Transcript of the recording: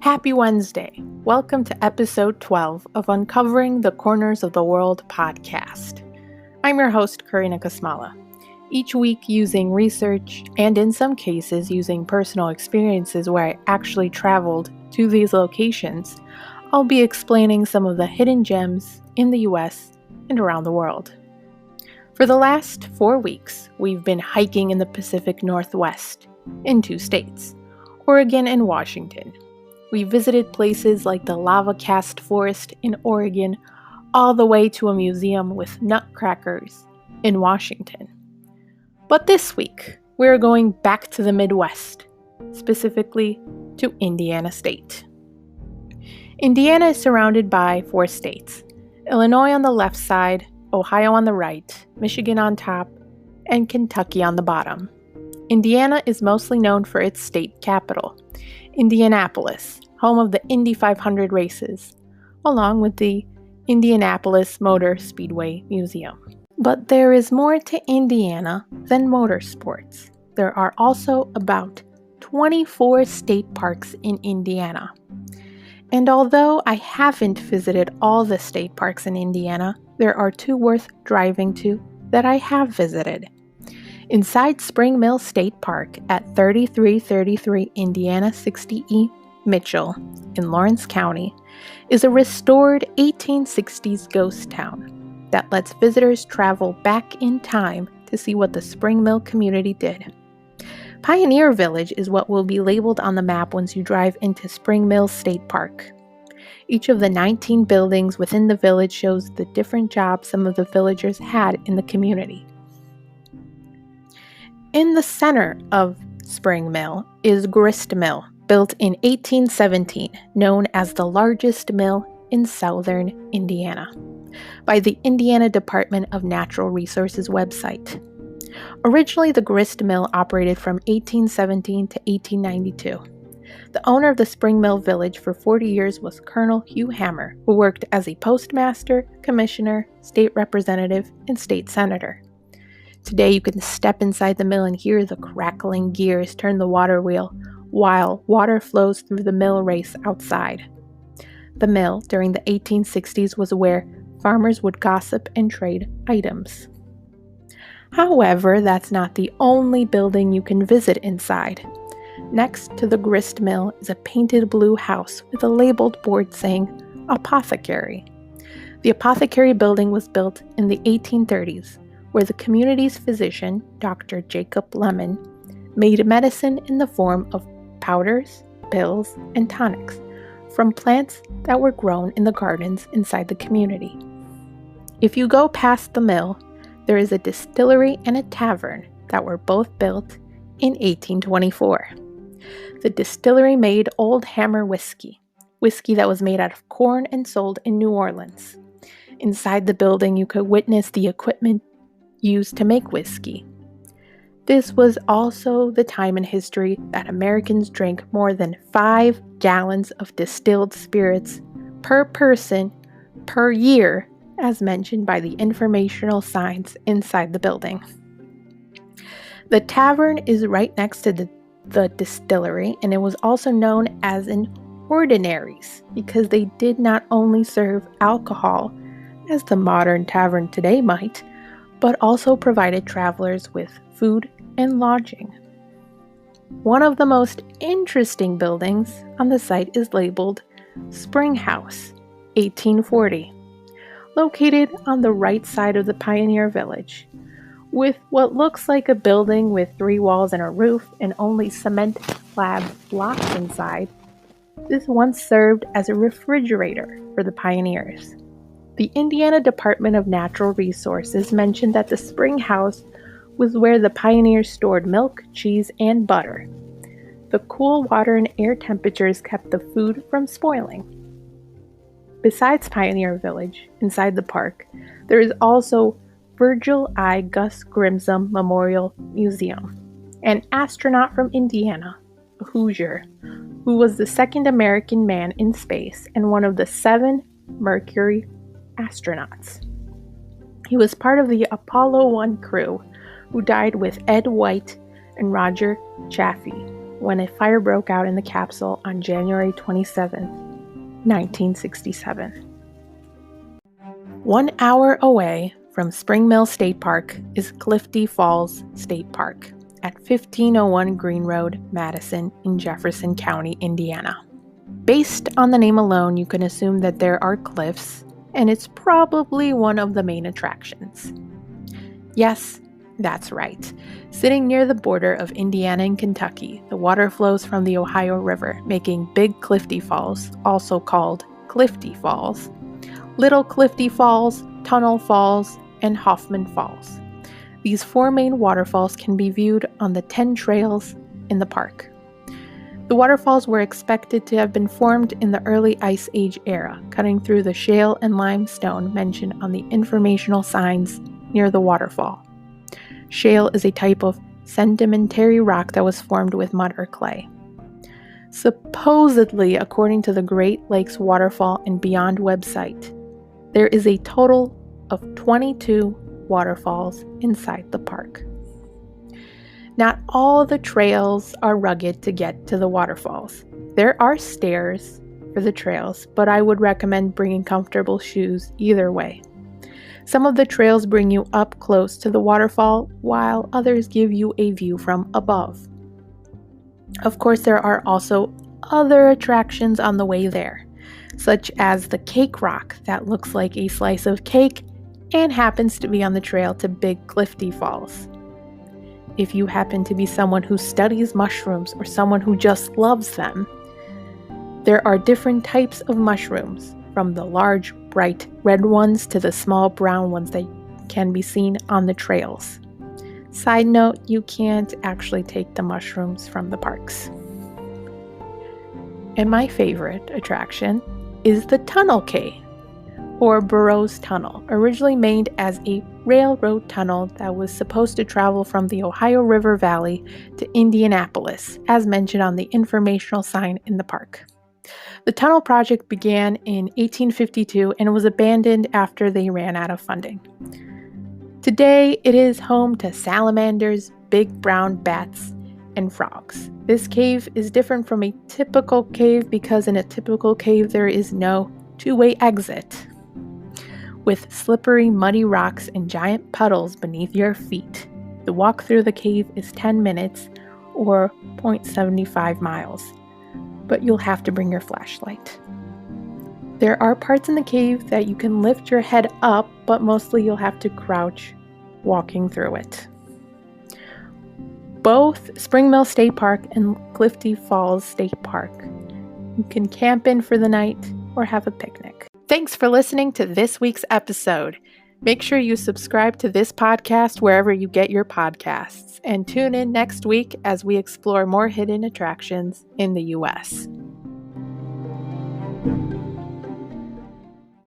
Happy Wednesday. Welcome to episode 12 of Uncovering the Corners of the World podcast. I'm your host, Karina Kasmala. Each week, using research and in some cases using personal experiences where I actually traveled to these locations, I'll be explaining some of the hidden gems in the US and around the world. For the last 4 weeks, we've been hiking in the Pacific Northwest in 2 states, Oregon and Washington. We visited places like the lava cast forest in Oregon, all the way to a museum with nutcrackers in Washington. But this week, we're going back to the Midwest, specifically to Indiana State. Indiana is surrounded by 4 states: Illinois on the left side, Ohio on the right, Michigan on top, and Kentucky on the bottom. Indiana is mostly known for its state capital, Indianapolis, home of the Indy 500 races, along with the Indianapolis Motor Speedway Museum. But there is more to Indiana than motorsports. There are also about 24 state parks in Indiana. And although I haven't visited all the state parks in Indiana, there are 2 worth driving to that I have visited. Inside Spring Mill State Park at 3333 Indiana 60E Mitchell in Lawrence County is a restored 1860s ghost town that lets visitors travel back in time to see what the Spring Mill community did. Pioneer Village is what will be labeled on the map once you drive into Spring Mill State Park. Each of the 19 buildings within the village shows the different jobs some of the villagers had in the community. In the center of Spring Mill is Grist Mill, built in 1817, known as the largest mill in southern Indiana, by the Indiana Department of Natural Resources website. Originally, the grist mill operated from 1817 to 1892. The owner of the Spring Mill Village for 40 years was Colonel Hugh Hammer, who worked as a postmaster, commissioner, state representative, and state senator. Today, you can step inside the mill and hear the crackling gears turn the water wheel while water flows through the mill race outside. The mill, during the 1860s, was where farmers would gossip and trade items. However, that's not the only building you can visit inside. Next to the grist mill is a painted blue house with a labeled board saying Apothecary. The apothecary building was built in the 1830s, where the community's physician, Dr. Jacob Lemon, made medicine in the form of powders, pills, and tonics from plants that were grown in the gardens inside the community. If you go past the mill, there is a distillery and a tavern that were both built in 1824. The distillery made Old Hammer whiskey that was made out of corn and sold in New Orleans. Inside the building, you could witness the equipment used to make whiskey. This was also the time in history that Americans drank more than 5 gallons of distilled spirits per person per year, as mentioned by the informational signs inside the building. The tavern is right next to the distillery, and it was also known as an ordinaries because they did not only serve alcohol, as the modern tavern today might, but also provided travelers with food and lodging. One of the most interesting buildings on the site is labeled Spring House, 1840, located on the right side of the Pioneer Village. With what looks like a building with 3 walls and a roof and only cement slab blocks inside, this once served as a refrigerator for the pioneers. The Indiana Department of Natural Resources mentioned that the Spring House was where the pioneers stored milk, cheese, and butter. The cool water and air temperatures kept the food from spoiling. Besides Pioneer Village, inside the park, there is also Virgil I. Gus Grimsum Memorial Museum, an astronaut from Indiana, a Hoosier, who was the second American man in space and one of the 7 Mercury astronauts. He was part of the Apollo 1 crew, who died with Ed White and Roger Chaffee, when a fire broke out in the capsule on January 27, 1967. 1 hour away from Spring Mill State Park is Clifty Falls State Park at 1501 Green Road, Madison in Jefferson County, Indiana. Based on the name alone, you can assume that there are cliffs, and it's probably one of the main attractions. Yes, that's right. Sitting near the border of Indiana and Kentucky, the water flows from the Ohio River, making Big Clifty Falls, also called Clifty Falls, Little Clifty Falls, Tunnel Falls, and Hoffman Falls. These 4 main waterfalls can be viewed on the 10 trails in the park. The waterfalls were expected to have been formed in the early Ice Age era, cutting through the shale and limestone mentioned on the informational signs near the waterfall. Shale is a type of sedimentary rock that was formed with mud or clay. Supposedly, according to the Great Lakes Waterfall and Beyond website, there is a total of 22 waterfalls inside the park. Not all the trails are rugged to get to the waterfalls. There are stairs for the trails, but I would recommend bringing comfortable shoes either way. Some of the trails bring you up close to the waterfall, while others give you a view from above. Of course, there are also other attractions on the way there, such as the cake rock that looks like a slice of cake and happens to be on the trail to Big Clifty Falls. If you happen to be someone who studies mushrooms or someone who just loves them, there are different types of mushrooms, from the large, bright red ones to the small brown ones that can be seen on the trails. Side note, you can't actually take the mushrooms from the parks. And my favorite attraction is the Tunnel Cave, or Burroughs Tunnel, originally made as a railroad tunnel that was supposed to travel from the Ohio River Valley to Indianapolis, as mentioned on the informational sign in the park. The tunnel project began in 1852 and was abandoned after they ran out of funding. Today, it is home to salamanders, big brown bats, and frogs. This cave is different from a typical cave because in a typical cave there is no two-way exit, with slippery, muddy rocks and giant puddles beneath your feet. The walk through the cave is 10 minutes or 0.75 miles, but you'll have to bring your flashlight. There are parts in the cave that you can lift your head up, but mostly you'll have to crouch walking through it. Both Spring Mill State Park and Clifty Falls State Park, you can camp in for the night or have a picnic. Thanks for listening to this week's episode. Make sure you subscribe to this podcast wherever you get your podcasts, and tune in next week as we explore more hidden attractions in the U.S.